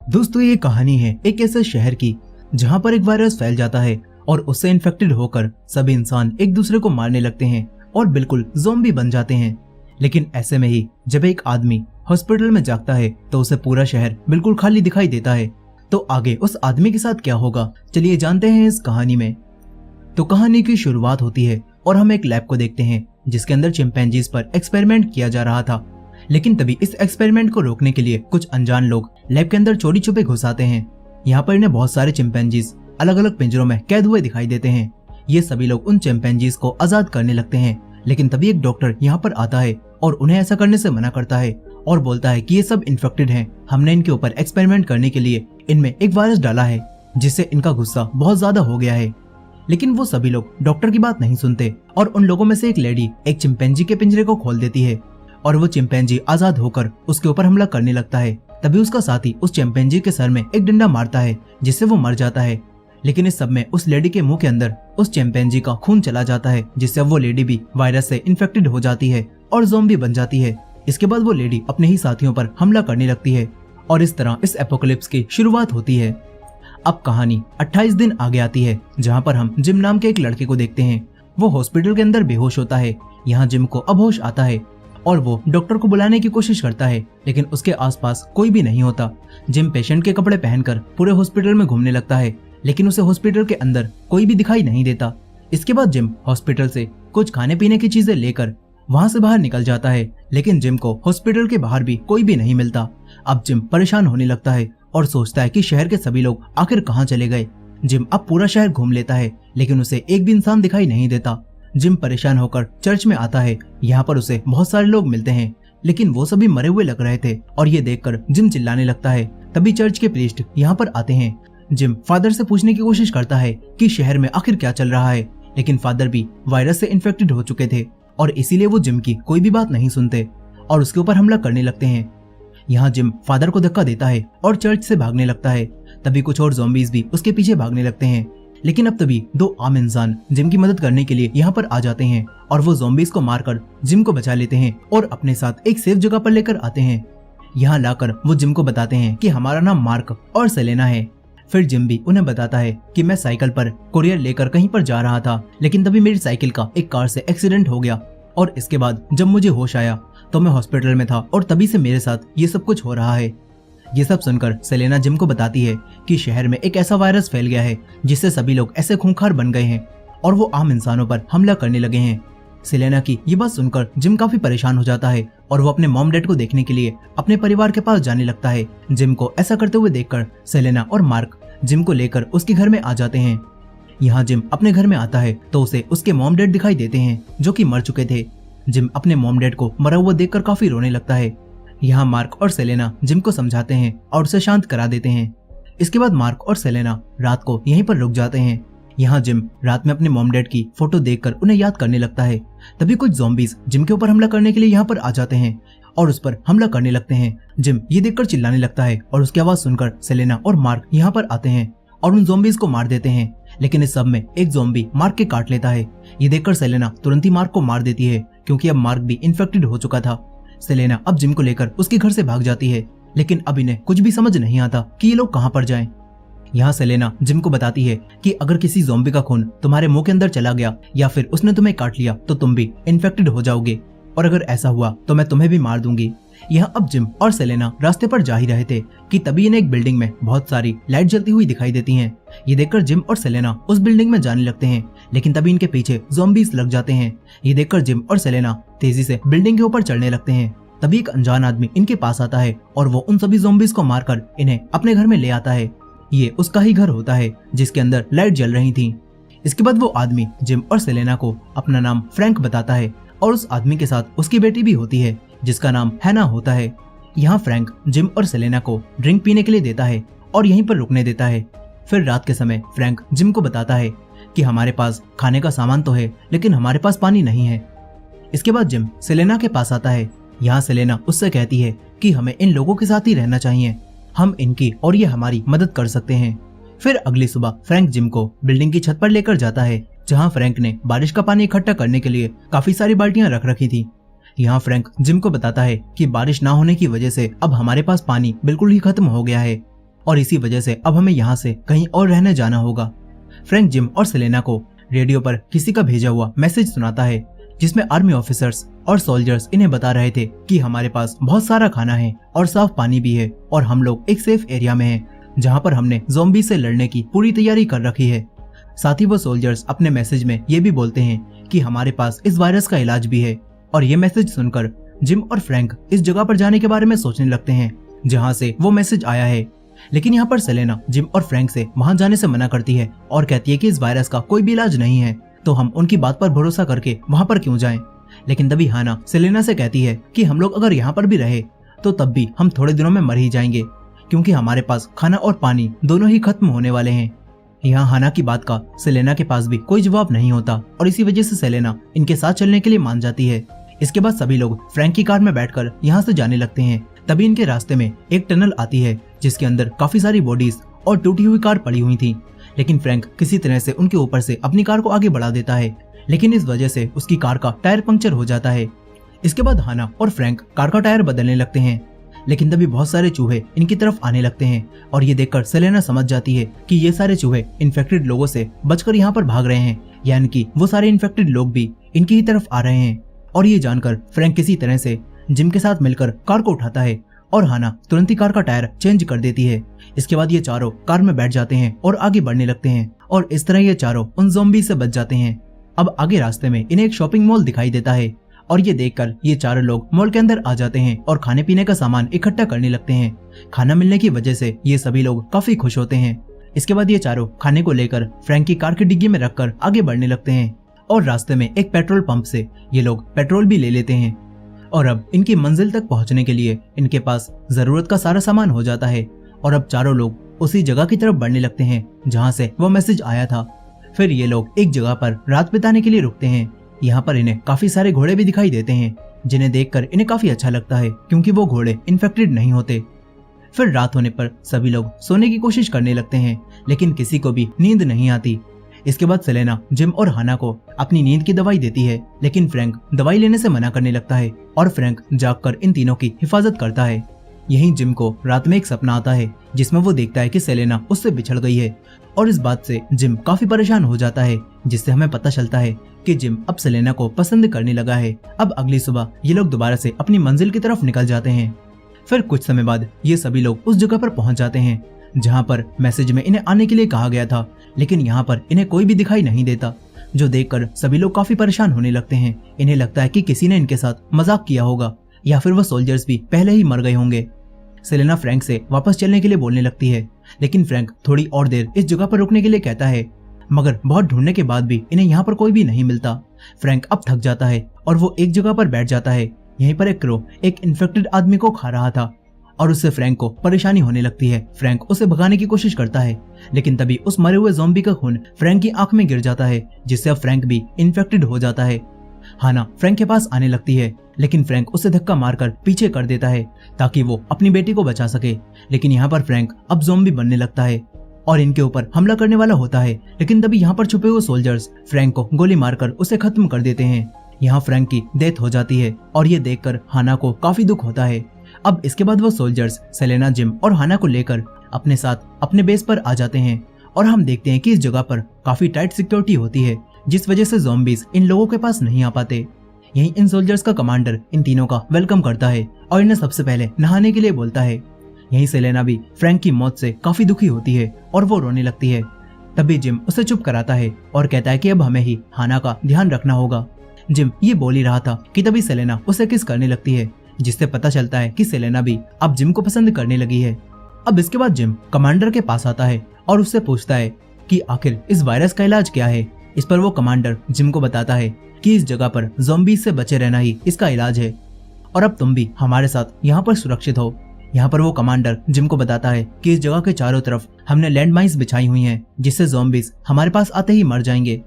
दोस्तों ये कहानी है एक ऐसे शहर की जहां पर एक वायरस फैल जाता है और उससे इन्फेक्टेड होकर सभी इंसान एक दूसरे को मारने लगते हैं और बिल्कुल ज़ॉम्बी बन जाते हैं। लेकिन ऐसे में ही जब एक आदमी हॉस्पिटल में जागता है तो उसे पूरा शहर बिल्कुल खाली दिखाई देता है। तो आगे उस आदमी के साथ क्या होगा, चलिए जानते हैं इस कहानी में। तो कहानी की शुरुआत होती है और हम एक लैब को देखते हैं जिसके अंदर चिंपैंजीज पर एक्सपेरिमेंट किया जा रहा था। लेकिन तभी इस एक्सपेरिमेंट को रोकने के लिए कुछ अनजान लोग लैब के अंदर चोरी छुपे घुस आते हैं। यहाँ पर इन्हें बहुत सारे चिंपैंजीज अलग अलग पिंजरों में कैद हुए दिखाई देते हैं। ये सभी लोग उन चिंपैंजीज को आजाद करने लगते हैं। लेकिन तभी एक डॉक्टर यहाँ पर आता है और उन्हें ऐसा करने से मना करता है और बोलता है कि ये सब इन्फेक्टेड हैं। हमने इनके ऊपर एक्सपेरिमेंट करने के लिए इनमें एक वायरस डाला है जिससे इनका गुस्सा बहुत ज्यादा हो गया है। लेकिन वो सभी लोग डॉक्टर की बात नहीं सुनते और उन लोगों में से एक लेडी एक चिंपैंजी के पिंजरे को खोल देती है और वो चिंपैंजी आजाद होकर उसके ऊपर हमला करने लगता है। तभी उसका साथी उस चिंपैंजी के सर में एक डंडा मारता है जिससे वो मर जाता है। लेकिन इस सब में उस लेडी के मुंह के अंदर उस चिंपैंजी का खून चला जाता है जिससे वो लेडी भी वायरस से इन्फेक्टेड हो जाती है और ज़ॉम्बी बन जाती है। इसके बाद वो लेडी अपने ही साथियों पर हमला करने लगती है और इस तरह इस एपोकलिप्स की शुरुआत होती है। अब कहानी 28 दिन आगे आती है जहाँ पर हम जिम नाम के एक लड़के को देखते हैं। वो हॉस्पिटल के अंदर बेहोश होता है। यहाँ जिम को अब होश आता है और वो डॉक्टर को बुलाने की कोशिश करता है लेकिन उसके आसपास कोई भी नहीं होता। जिम पेशेंट के कपड़े पहनकर पूरे हॉस्पिटल में घूमने लगता है लेकिन उसे हॉस्पिटल के अंदर कोई भी दिखाई नहीं देता। इसके बाद जिम हॉस्पिटल से कुछ खाने पीने की चीजें लेकर वहां से बाहर निकल जाता है लेकिन जिम को हॉस्पिटल के बाहर भी कोई भी नहीं मिलता। अब जिम परेशान होने लगता है और सोचता है कि शहर के सभी लोग आखिर कहाँ चले गए। जिम अब पूरा शहर घूम लेता है लेकिन उसे एक भी इंसान दिखाई नहीं देता। जिम परेशान होकर चर्च में आता है। यहाँ पर उसे बहुत सारे लोग मिलते हैं लेकिन वो सभी मरे हुए लग रहे थे और ये देखकर जिम चिल्लाने लगता है। तभी चर्च के प्रीस्ट यहाँ पर आते हैं। जिम फादर से पूछने की कोशिश करता है कि शहर में आखिर क्या चल रहा है, लेकिन फादर भी वायरस से इन्फेक्टेड हो चुके थे और इसीलिए वो जिम की कोई भी बात नहीं सुनते और उसके ऊपर हमला करने लगते हैं। यहाँ जिम फादर को धक्का देता है और चर्च से भागने लगता है। तभी कुछ और ज़ॉम्बीज भी उसके पीछे भागने लगते हैं। लेकिन अब तभी दो आम इंसान जिम की मदद करने के लिए यहाँ पर आ जाते हैं और वो ज़ॉम्बीज को मारकर जिम को बचा लेते हैं और अपने साथ एक सेफ जगह पर लेकर आते हैं। यहाँ लाकर वो जिम को बताते हैं कि हमारा नाम मार्क और सेलेना है। फिर जिम भी उन्हें बताता है कि मैं साइकिल पर कुरियर लेकर कहीं पर जा रहा था लेकिन तभी मेरी साइकिल का एक कार से एक्सीडेंट हो गया और इसके बाद जब मुझे होश आया तो मैं हॉस्पिटल में था और तभी से मेरे साथ ये सब कुछ हो रहा है। ये सब सुनकर सेलेना जिम को बताती है कि शहर में एक ऐसा वायरस फैल गया है जिससे सभी लोग ऐसे खूंखार बन गए हैं और वो आम इंसानों पर हमला करने लगे हैं। सेलेना की ये बात सुनकर जिम काफी परेशान हो जाता है और वो अपने मॉम डैड को देखने के लिए अपने परिवार के पास जाने लगता है। जिम को ऐसा करते हुए देखकर सेलेना और मार्क जिम को लेकर उसके घर में आ जाते हैं। यहाँ जिम अपने घर में आता है तो उसे उसके मॉम डैड दिखाई देते हैं जो कि मर चुके थे। जिम अपने मॉम डैड को मरा हुआ देखकर काफी रोने लगता है। यहाँ मार्क और सेलेना जिम को समझाते हैं और उसे शांत करा देते हैं। इसके बाद मार्क और सेलेना रात को यहीं पर रुक जाते हैं। यहाँ जिम रात में अपने मॉम डैड की फोटो देखकर उन्हें याद करने लगता है। तभी कुछ ज़ॉम्बीज जिम के ऊपर हमला करने के लिए यहाँ पर आ जाते हैं और उस पर हमला करने लगते हैं। जिम ये देखकर चिल्लाने लगता है और उसकी आवाज सुनकर सेलेना और मार्क यहाँ पर आते हैं और उन ज़ॉम्बीज को मार देते हैं। लेकिन इस सब में एक ज़ॉम्बी मार्क के काट लेता है। ये देखकर सेलेना तुरंत ही मार्क को मार देती है क्योंकि अब मार्क भी इन्फेक्टेड हो चुका था। सेलेना अब जिम को लेकर उसके घर से भाग जाती है लेकिन अब इन्हें कुछ भी समझ नहीं आता कि ये लोग कहाँ पर जाएं। यहाँ सेलेना जिम को बताती है कि अगर किसी ज़ॉम्बी का खून तुम्हारे मुंह के अंदर चला गया या फिर उसने तुम्हें काट लिया तो तुम भी इन्फेक्टेड हो जाओगे और अगर ऐसा हुआ तो मैं तुम्हें भी मार दूंगी। यहाँ अब जिम और सेलेना रास्ते पर जा ही रहे थे कि तभी इन्हें एक बिल्डिंग में बहुत सारी लाइट जलती हुई दिखाई देती हैं। ये देखकर जिम और सेलेना उस बिल्डिंग में जाने लगते हैं लेकिन तभी इनके पीछे ज़ॉम्बीज लग जाते हैं। ये देखकर जिम और सेलेना तेजी से बिल्डिंग के ऊपर चढ़ने लगते हैं। तभी एक अनजान आदमी इनके पास आता है और वो उन सभी ज़ॉम्बीज को मारकर इन्हें अपने घर में ले आता है। ये उसका ही घर होता है जिसके अंदर लाइट जल रही थी। इसके बाद वो आदमी जिम और सेलेना को अपना नाम फ्रैंक बताता है और उस आदमी के साथ उसकी बेटी भी होती है जिसका नाम हैना होता है। यहाँ फ्रैंक जिम और सेलेना को ड्रिंक पीने के लिए देता है और यहीं पर रुकने देता है। फिर रात के समय फ्रैंक जिम को बताता है कि हमारे पास खाने का सामान तो है लेकिन हमारे पास पानी नहीं है। इसके बाद जिम सेलेना के पास आता है। यहाँ सेलेना उससे कहती है कि हमें इन लोगों के साथ ही रहना चाहिए, हम इनकी और ये हमारी मदद कर सकते हैं। फिर अगली सुबह फ्रैंक जिम को बिल्डिंग की छत पर लेकर जाता है जहाँ फ्रैंक ने बारिश का पानी इकट्ठा करने के लिए काफी सारी बाल्टियां रख रखी थी। यहाँ फ्रैंक जिम को बताता है कि बारिश ना होने की वजह से अब हमारे पास पानी बिल्कुल ही खत्म हो गया है और इसी वजह से अब हमें यहाँ से कहीं और रहने जाना होगा। फ्रैंक जिम और सेलेना को रेडियो पर किसी का भेजा हुआ मैसेज सुनाता है, जिसमें आर्मी ऑफिसर्स और सोल्जर्स इन्हें बता रहे थे कि हमारे पास बहुत सारा खाना है और साफ पानी भी है और हम लोग एक सेफ एरिया में हैं, जहां पर हमने ज़ॉम्बी से लड़ने की पूरी तैयारी कर रखी है। साथ ही वो सोल्जर्स अपने मैसेज में ये भी बोलते हैं कि हमारे पास इस वायरस का इलाज भी है। और ये मैसेज सुनकर जिम और फ्रैंक इस जगह पर जाने के बारे में सोचने लगते हैं जहां से वो मैसेज आया है। लेकिन यहाँ पर सेलेना जिम और फ्रैंक से वहां जाने से मना करती है और कहती है कि इस वायरस का कोई भी इलाज नहीं है, तो हम उनकी बात पर भरोसा करके वहां पर क्यों जाएं। लेकिन तभी हाना सेलेना से कहती है कि हम लोग अगर यहाँ पर भी रहे तो तब भी हम थोड़े दिनों में मर ही जाएंगे, क्योंकि हमारे पास खाना और पानी दोनों ही खत्म होने वाले हैं। यहाँ हाना की बात का सेलेना के पास भी कोई जवाब नहीं होता और इसी वजह से सेलेना इनके साथ चलने के लिए मान जाती है। इसके बाद सभी लोग फ्रैंक की कार में बैठकर यहाँ से जाने लगते हैं। तभी इनके रास्ते में एक टनल आती है जिसके अंदर काफी सारी बॉडीज और टूटी हुई कार पड़ी हुई थी। लेकिन फ्रैंक किसी तरह से उनके ऊपर से अपनी कार को आगे बढ़ा देता है, लेकिन इस वजह से उसकी कार का टायर पंक्चर हो जाता है। इसके बाद हाना और फ्रैंक कार का टायर बदलने लगते हैं, लेकिन तभी बहुत सारे चूहे इनकी तरफ आने लगते हैं और ये देखकर सेलेना समझ जाती है कि ये सारे चूहे इन्फेक्टेड लोगों से बचकर यहाँ पर भाग रहे हैं, यानी कि वो सारे इन्फेक्टेड लोग भी इनकी ही तरफ आ रहे हैं। और ये जानकर फ्रैंक किसी तरह से जिम के साथ मिलकर कार को उठाता है और हाना तुरंत ही कार का टायर चेंज कर देती है। इसके बाद ये चारों कार में बैठ जाते हैं और आगे बढ़ने लगते हैं और इस तरह ये चारों उन ज़ॉम्बी से बच जाते हैं। अब आगे रास्ते में इन्हें एक शॉपिंग मॉल दिखाई देता है और ये देखकर ये चारों लोग मॉल के अंदर आ जाते हैं और खाने पीने का सामान इकट्ठा करने लगते हैं। खाना मिलने की वजह से ये सभी लोग काफी खुश होते हैं। इसके बाद ये चारों खाने को लेकर फ्रैंक की कार की डिग्गी में रखकर आगे बढ़ने लगते हैं और रास्ते में एक पेट्रोल पंप से ये लोग पेट्रोल भी ले लेते हैं। और अब इनकी मंजिल तक पहुंचने के लिए इनके पास जरूरत का सारा सामान हो जाता है और अब चारों लोग उसी जगह की तरफ बढ़ने लगते हैं जहां से वो मैसेज आया था। फिर ये लोग एक जगह पर रात बिताने के लिए रुकते हैं। यहाँ पर इन्हें काफी सारे घोड़े भी दिखाई देते हैं, जिन्हें देखकर इन्हें काफी अच्छा लगता है क्योंकि वो घोड़े इन्फेक्टेड नहीं होते। फिर रात होने पर सभी लोग सोने की कोशिश करने लगते हैं, लेकिन किसी को भी नींद नहीं आती। इसके बाद सेलेना जिम और हाना को अपनी नींद की दवाई देती है, लेकिन फ्रैंक दवाई लेने से मना करने लगता है और फ्रैंक जागकर इन तीनों की हिफाजत करता है। यहीं जिम को रात में एक सपना आता है जिसमें वो देखता है कि सेलेना उससे बिछड़ गई है और इस बात से जिम काफी परेशान हो जाता है, जिससे हमें पता चलता है कि जिम अब सेलेना को पसंद करने लगा है। अब अगली सुबह ये लोग दोबारा से अपनी मंजिल की तरफ निकल जाते हैं। फिर कुछ समय बाद ये सभी लोग उस जगह पर पहुंच जाते हैं जहां पर मैसेज में इन्हें आने के लिए कहा गया था, लेकिन यहाँ पर इन्हें कोई भी दिखाई नहीं देता, जो देखकर सभी लोग काफी परेशान होने लगते हैं। इन्हें लगता है कि किसी ने इनके साथ मजाक किया होगा या फिर वो सोल्जर्स भी पहले ही मर गए होंगे। सेलेना फ्रैंक से वापस चलने के लिए बोलने लगती है, लेकिन फ्रैंक थोड़ी और देर इस जगह पर रुकने के लिए कहता है, मगर बहुत ढूंढने के बाद भी इन्हें यहाँ पर कोई भी नहीं मिलता। फ्रैंक अब थक जाता है और वो एक जगह पर बैठ जाता है। यहीं पर एक क्रो एक इन्फेक्टेड आदमी को खा रहा था और उससे फ्रैंक को परेशानी होने लगती है। फ्रैंक उसे भगाने की कोशिश करता है, लेकिन तभी उस मरे हुए ज़ॉम्बी का खून फ्रैंक की आंख में गिर जाता है, जिससे अब फ्रैंक भी इन्फेक्टेड हो जाता है। हाना फ्रैंक के पास आने लगती है, लेकिन फ्रैंक उसे धक्का मारकर पीछे कर देता है ताकि वो अपनी बेटी को बचा सके। लेकिन यहाँ पर फ्रैंक अब ज़ॉम्बी बनने लगता है और इनके ऊपर हमला करने वाला होता है, लेकिन तभी यहाँ पर छुपे हुए सोल्जर्स फ्रैंक को गोली मारकर उसे खत्म कर देते हैं। यहाँ फ्रैंक की डेथ हो जाती है और ये देखकर हाना को काफी दुख होता है। अब इसके बाद वो सोल्जर्स सेलेना, जिम और हाना को लेकर अपने साथ अपने बेस पर आ जाते हैं और हम देखते हैं कि इस जगह पर काफी टाइट सिक्योरिटी होती है, जिस वजह से ज़ॉम्बीज इन लोगों के पास नहीं आ पाते। यहीं इन सोल्जर्स का कमांडर इन तीनों का वेलकम करता है और इन्हें सबसे पहले नहाने के लिए बोलता है। यहीं सेलेना भी फ्रैंक की मौत से काफी दुखी होती है और वो रोने लगती है। तभी जिम उसे चुप कराता है और कहता है कि अब हमें ही हाना का ध्यान रखना होगा। जिम ये बोल ही रहा था कि तभी सेलेना उसे किस करने लगती है, जिससे पता चलता है कि सेलेना भी अब जिम को पसंद करने लगी है। अब इसके बाद जिम कमांडर के पास आता है और उससे पूछता है कि आखिर इस वायरस का इलाज क्या है। इस पर वो कमांडर जिम को बताता है कि इस जगह पर ज़ॉम्बीज से बचे रहना ही इसका इलाज है और अब तुम भी हमारे साथ यहाँ पर सुरक्षित हो। यहाँ पर वो कमांडर जिम को बताता है कि इस जगह के चारों तरफ हमने लैंड माइन्स बिछाई हुई हैं, जिससे ज़ॉम्बीज हमारे पास आते ही मर जाएंगे।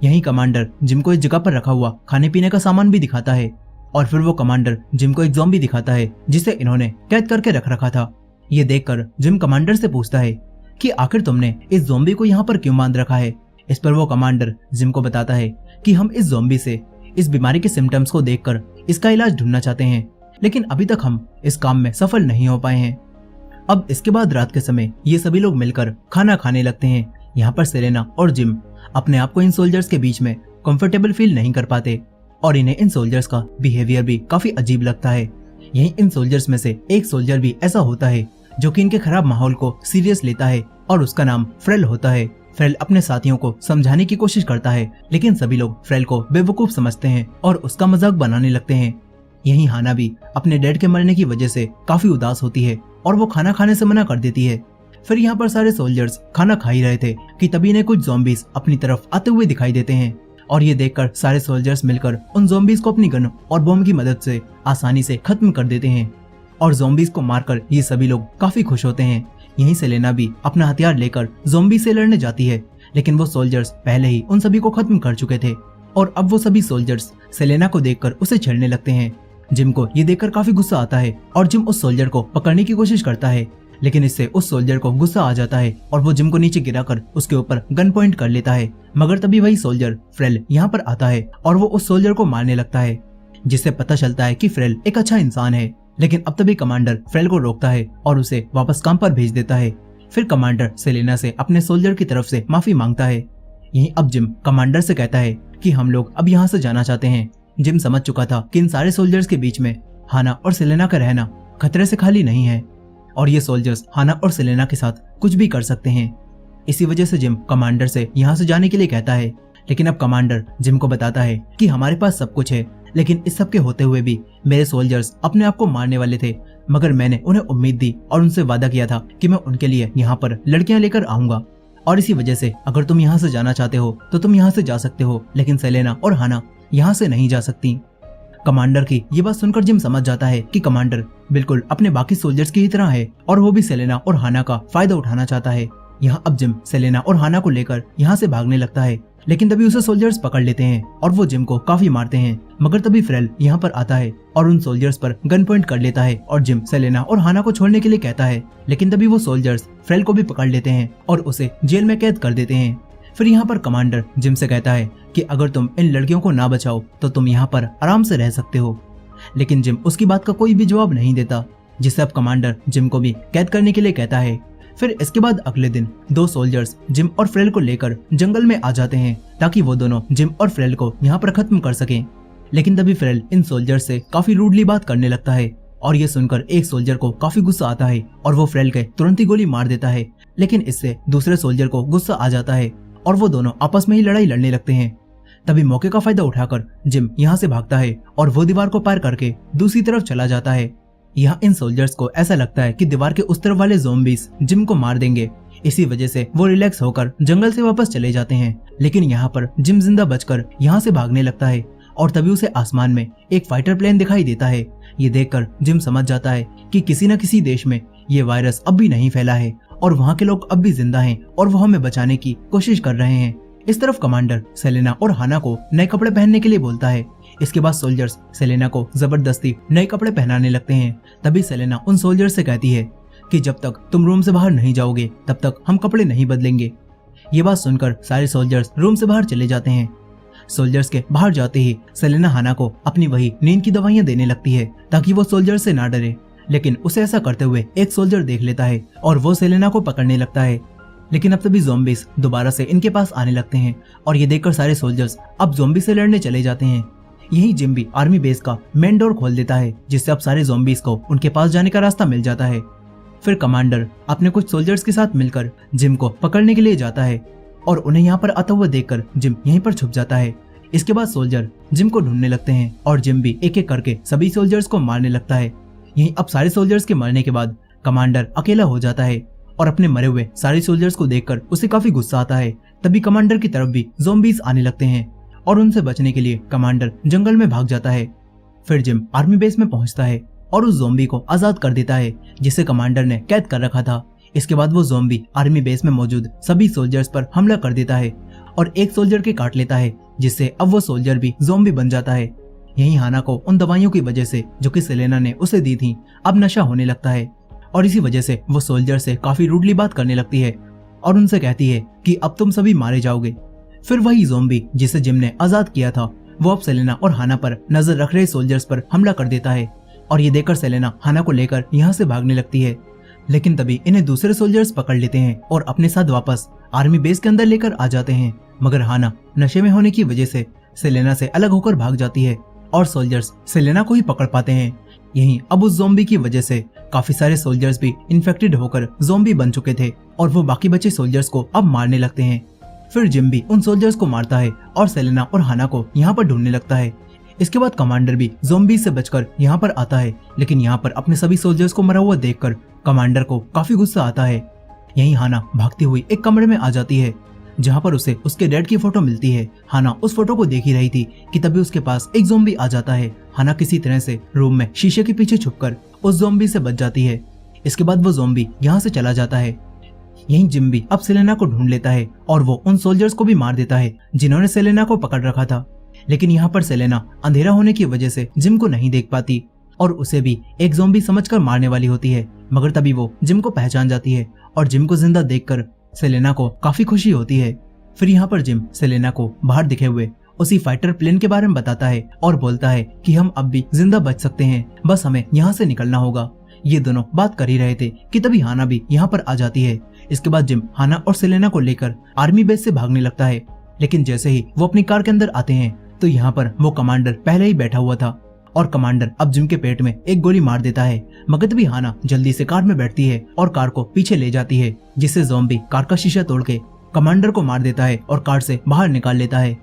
यही कमांडर जिम को इस जगह पर रखा हुआ खाने पीने का सामान भी दिखाता है और फिर वो कमांडर जिम को एक ज़ॉम्बी दिखाता है जिसे इन्होंने कैद करके रख रखा था। ये देखकर जिम कमांडर से पूछता है कि आखिर तुमने इस ज़ॉम्बी को यहाँ पर क्यों बांध रखा है। इस पर वो कमांडर जिम को बताता है कि हम इस ज़ॉम्बी से इस बीमारी के सिम्टम्स को देखकर इसका इलाज ढूंढना चाहते हैं, लेकिन अभी तक हम इस काम में सफल नहीं हो पाए हैं। अब इसके बाद रात के समय ये सभी लोग मिलकर खाना खाने लगते हैं। यहाँ पर सेलेना और जिम अपने आप को इन सोल्जर्स के बीच में कंफर्टेबल फील नहीं कर पाते और इन्हें इन सोल्जर्स का बिहेवियर भी काफी अजीब लगता है। यहीं इन सोल्जर्स में से एक सोल्जर भी ऐसा होता है जो कि इनके खराब माहौल को सीरियस लेता है और उसका नाम फ्रेल होता है। फ्रेल अपने साथियों को समझाने की कोशिश करता है, लेकिन सभी लोग फ्रेल को बेवकूफ समझते हैं और उसका मजाक बनाने लगते हैं। यहीं हाना भी अपने डैड के मरने की वजह से काफी उदास होती है और वो खाना खाने से मना कर देती है। फिर यहाँ पर सारे सोल्जर्स खाना खा ही रहे थे कि तभी इन्हें कुछ ज़ॉम्बीज अपनी तरफ आते हुए दिखाई देते हैं और ये देखकर सारे सोल्जर्स मिलकर उन ज़ॉम्बीज को अपनी गन और बॉम्ब की मदद से आसानी से खत्म कर देते हैं और ज़ॉम्बीज को मारकर ये सभी लोग काफी खुश होते हैं। यहीं सेलेना भी अपना हथियार लेकर ज़ॉम्बी से लड़ने जाती है, लेकिन वो सोल्जर्स पहले ही उन सभी को खत्म कर चुके थे और अब वो सभी सोल्जर्स सेलेना को देखकर उसे छेड़ने लगते हैं। जिम को ये देखकर काफी गुस्सा आता है और जिम उस सोल्जर को पकड़ने की कोशिश करता है, लेकिन इससे उस सोल्जर को गुस्सा आ जाता है और वो जिम को नीचे गिराकर उसके ऊपर गन पॉइंट कर लेता है। मगर तभी वही सोल्जर फ्रेल यहाँ पर आता है और वो उस सोल्जर को मारने लगता है, जिससे पता चलता है कि फ्रेल एक अच्छा इंसान है। लेकिन अब तभी कमांडर फ्रेल को रोकता है और उसे वापस काम पर भेज देता है। फिर कमांडर सेलेना से अपने सोल्जर की तरफ से माफी मांगता है। यहीं अब जिम कमांडर से कहता है कि हम लोग अब यहाँ से जाना चाहते हैं। जिम समझ चुका था कि इन सारे सोल्जर्स के बीच में हाना और सेलेना का रहना खतरे से खाली नहीं है और ये सोल्जर्स हाना और सेलेना के साथ कुछ भी कर सकते हैं। इसी वजह से जिम कमांडर से यहाँ से जाने के लिए कहता है, लेकिन अब कमांडर जिम को बताता है कि हमारे पास सब कुछ है, लेकिन इस सब के होते हुए भी मेरे सोल्जर्स अपने आप को मारने वाले थे, मगर मैंने उन्हें उम्मीद दी और उनसे वादा किया था कि मैं उनके लिए यहाँ पर लड़कियां लेकर आऊंगा और इसी वजह से अगर तुम यहाँ से जाना चाहते हो तो तुम यहाँ से जा सकते हो, लेकिन सेलेना और हाना यहाँ से नहीं जा सकती। कमांडर की ये बात सुनकर जिम समझ जाता है कि कमांडर बिल्कुल अपने बाकी सोल्जर्स की ही तरह है और वो भी सेलेना और हाना का फायदा उठाना चाहता है। यहाँ अब जिम सेलेना और हाना को लेकर यहाँ से भागने लगता है, लेकिन तभी उसे सोल्जर्स पकड़ लेते हैं और वो जिम को काफी मारते हैं। मगर तभी फ्रेल यहाँ पर आता है और उन सोल्जर्स पर गन पॉइंट कर लेता है और जिम सेलेना और हाना को छोड़ने के लिए कहता है, लेकिन तभी वो सोल्जर्स फ्रेल को भी पकड़ लेते हैं और उसे जेल में कैद कर देते हैं। फिर यहाँ पर कमांडर जिम से कहता है कि अगर तुम इन लड़कियों को ना बचाओ तो तुम यहाँ पर आराम से रह सकते हो, लेकिन जिम उसकी बात का कोई भी जवाब नहीं देता, जिससे अब कमांडर जिम को भी कैद करने के लिए कहता है। फिर इसके बाद अगले दिन दो सोल्जर्स जिम और फ्रेल को लेकर जंगल में आ जाते हैं ताकि वो दोनों जिम और फ्रेल को यहाँ पर खत्म कर सकें। लेकिन तभी फ्रेल इन सोल्जर्स से काफी रूडली बात करने लगता है और ये सुनकर एक सोल्जर को काफी गुस्सा आता है और वो फ्रेल के तुरंत ही गोली मार देता है, लेकिन इससे दूसरे सोल्जर को गुस्सा आ जाता है और वो दोनों आपस में ही लड़ाई लड़ने लगते हैं। तभी मौके का फायदा उठाकर जिम यहाँ से भागता है और वो दीवार को पार करके दूसरी तरफ चला जाता है। यहाँ इन सोल्जर्स को ऐसा लगता है कि दीवार के उस तरफ वाले ज़ॉम्बीज जिम को मार देंगे, इसी वजह से वो रिलैक्स होकर जंगल से वापस चले जाते हैं। लेकिन यहाँ पर जिम जिंदा बचकर यहाँ से भागने लगता है और तभी उसे आसमान में एक फाइटर प्लेन दिखाई देता है। ये देखकर जिम समझ जाता है कि किसी न किसी देश में ये वायरस अब भी नहीं फैला है और वहाँ के लोग अब भी जिंदा हैं और वो हमें बचाने की कोशिश कर रहे हैं। इस तरफ कमांडर सेलेना और हाना को नए कपड़े पहनने के लिए बोलता है। इसके बाद सोल्जर्स सेलेना को जबरदस्ती नए कपड़े पहनाने लगते हैं। तभी सेलेना उन सोल्जर्स से कहती है कि जब तक तुम रूम से बाहर नहीं जाओगे तब तक हम कपड़े नहीं बदलेंगे। ये बात सुनकर सारे सोल्जर्स रूम से बाहर चले जाते हैं। सोल्जर्स के बाहर जाते ही सेलेना हाना को अपनी वही नींद की दवाइयां देने लगती है ताकि वो सोल्जर से ना डरे, लेकिन उसे ऐसा करते हुए एक सोल्जर देख लेता है और वो सेलेना को पकड़ने लगता है। लेकिन अब तभी ज़ॉम्बीज दोबारा से इनके पास आने लगते हैं और ये देखकर सारे सोल्जर्स अब ज़ॉम्बी से लड़ने चले जाते हैं। यही जिम भी आर्मी बेस का मेन डोर खोल देता है, जिससे अब सारे ज़ॉम्बीज को उनके पास जाने का रास्ता मिल जाता है। फिर कमांडर अपने कुछ सोल्जर्स के साथ मिलकर जिम को पकड़ने के लिए जाता है और उन्हें यहाँ पर आता हुआ देखकर जिम यहीं पर छुप जाता है। इसके बाद सोल्जर जिम को ढूंढने लगते हैं और जिम भी एक एक करके सभी सोल्जर्स को मारने लगता है। यहीं अब सारे सोल्जर्स के मरने के बाद कमांडर अकेला हो जाता है और अपने मरे हुए सारे सोल्जर्स को देखकर उसे काफी गुस्सा आता है। तभी कमांडर की तरफ भी ज़ॉम्बीज आने लगते हैं और उनसे बचने के लिए कमांडर जंगल में भाग जाता है। फिर जिम आर्मी बेस में पहुंचता है और उस ज़ॉम्बी को आजाद कर देता है जिसे कमांडर ने कैद कर रखा था। इसके बाद वो ज़ॉम्बी आर्मी बेस में मौजूद सभी सोल्जर्स पर हमला कर देता है और एक सोल्जर के काट लेता है, जिससे अब वो सोल्जर भी ज़ॉम्बी बन जाता है। यहीं हाना को उन दवाइयों की वजह से जो कि सेलेना ने उसे दी थी अब नशा होने लगता है और इसी वजह से वो सोल्जर से काफी रूडली बात करने लगती है और उनसे कहती है कि अब तुम सभी मारे जाओगे। फिर वही ज़ॉम्बी जिसे जिम ने आजाद किया था वो अब सेलेना और हाना पर नजर रख रहे सोल्जर्स पर हमला कर देता है और ये देखकर सेलेना हाना को लेकर यहाँ से भागने लगती है। लेकिन तभी इन्हें दूसरे सोल्जर्स पकड़ लेते हैं और अपने साथ वापस आर्मी बेस के अंदर लेकर आ जाते हैं। मगर हाना नशे में होने की वजह से सेलेना से अलग होकर भाग जाती है और सोल्जर्स सेलेना को ही पकड़ पाते हैं। यहीं अब उस ज़ॉम्बी की वजह से काफी सारे सोल्जर्स भी इन्फेक्टेड होकर ज़ॉम्बी बन चुके थे और वो बाकी बचे सोल्जर्स को अब मारने लगते हैं। फिर जिम भी उन सोल्जर्स को मारता है और सेलेना और हाना को यहाँ पर ढूंढने लगता है। इसके बाद कमांडर भी ज़ॉम्बी से बचकर यहाँ पर आता है, लेकिन यहाँ पर अपने सभी सोल्जर्स को मरा हुआ देखकर कमांडर को काफी गुस्सा आता है। यहीं हाना भागती हुई एक कमरे में आ जाती है जहाँ पर उसे उसके डैड की फोटो मिलती है। हाना उस फोटो को देख ही रही थी कि तभी उसके पास एक ज़ॉम्बी आ जाता है। हाना किसी तरह से रूम में शीशे के पीछे छुपकर उस ज़ॉम्बी से बच जाती है। इसके बाद वो ज़ॉम्बी यहाँ से चला जाता है। यहीं जिम भी अब सेलेना को ढूंढ लेता है और वो उन सोल्जर्स को भी मार देता है जिन्होंने सेलेना को पकड़ रखा था। लेकिन यहाँ पर सेलेना अंधेरा होने की वजह से जिम को नहीं देख पाती और उसे भी एक ज़ॉम्बी समझकर मारने वाली होती है। मगर तभी वो जिम को पहचान जाती है और जिम को जिंदा देखकर सेलेना को काफी खुशी होती है। फिर यहाँ पर जिम सेलेना को बाहर दिखे हुए उसी फाइटर प्लेन के बारे में बताता है और बोलता है कि हम अब भी जिंदा बच सकते हैं, बस हमें यहाँ से निकलना होगा। ये दोनों बात कर ही रहे थे कि तभी हाना भी यहाँ पर आ जाती है। इसके बाद जिम हाना और सेलेना को लेकर आर्मी बेस से भागने लगता है, लेकिन जैसे ही वो अपनी कार के अंदर आते हैं तो यहाँ पर वो कमांडर पहले ही बैठा हुआ था और कमांडर अब जिम के पेट में एक गोली मार देता है। मगर तभी हाना जल्दी से कार में बैठती है और कार को पीछे ले जाती है, जिससे ज़ॉम्बी कार का शीशा तोड़ के कमांडर को मार देता है और कार से बाहर निकाल लेता है।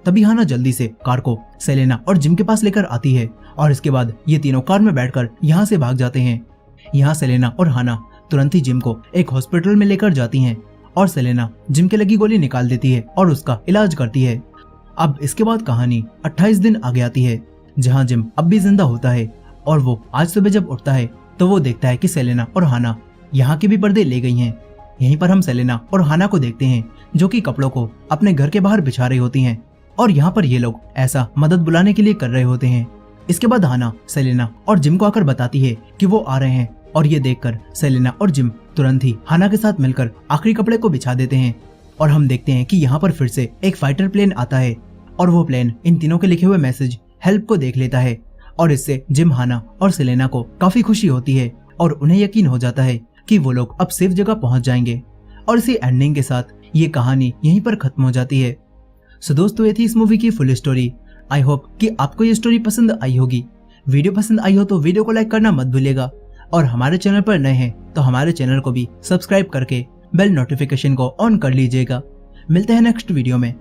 तभी हाना जल्दी से कार को सेलेना और जिम के पास लेकर आती है और इसके बाद ये तीनों कार में बैठकर यहाँ से भाग जाते हैं। यहाँ सेलेना और हाना तुरंत ही जिम को एक हॉस्पिटल में लेकर जाती हैं और सेलेना जिम के लगी गोली निकाल देती है और उसका इलाज करती है। अब इसके बाद कहानी 28 दिन आगे आती है जहाँ जिम अब भी जिंदा होता है और वो आज सुबह जब उठता है तो वो देखता है कि सेलेना और हाना यहाँ के भी पर्दे ले गई हैं। यहीं पर हम सेलेना और हाना को देखते हैं जो कि कपड़ों को अपने घर के बाहर बिछा रही होती हैं और यहाँ पर ये लोग ऐसा मदद बुलाने के लिए कर रहे होते हैं। इसके बाद हाना सेलेना और जिम को आकर बताती है कि वो आ रहे हैं और ये देखकर सेलेना और जिम तुरंत ही हाना के साथ मिलकर आखिरी कपड़े को बिछा देते हैं और हम देखते हैं कि यहाँ पर फिर से एक फाइटर प्लेन आता है और वो प्लेन इन तीनों के लिखे हुए मैसेज हेल्प को देख लेता है और इससे जिम हाना और सेलेना को काफी खुशी होती है और उन्हें यकीन हो जाता है कि वो लोग अब सेफ जगह पहुंच जाएंगे। और इसी एंडिंग के साथ ये कहानी यहीं पर खत्म हो जाती है। सो दोस्तों, ये थी इस मूवी की फुल स्टोरी। आई होप कि आपको ये स्टोरी पसंद आई होगी। वीडियो पसंद आई हो तो वीडियो को लाइक करना मत भूलिएगा और हमारे चैनल पर नए हैं तो हमारे चैनल को भी सब्सक्राइब करके बेल नोटिफिकेशन को ऑन कर लीजिएगा। मिलते हैं नेक्स्ट वीडियो में।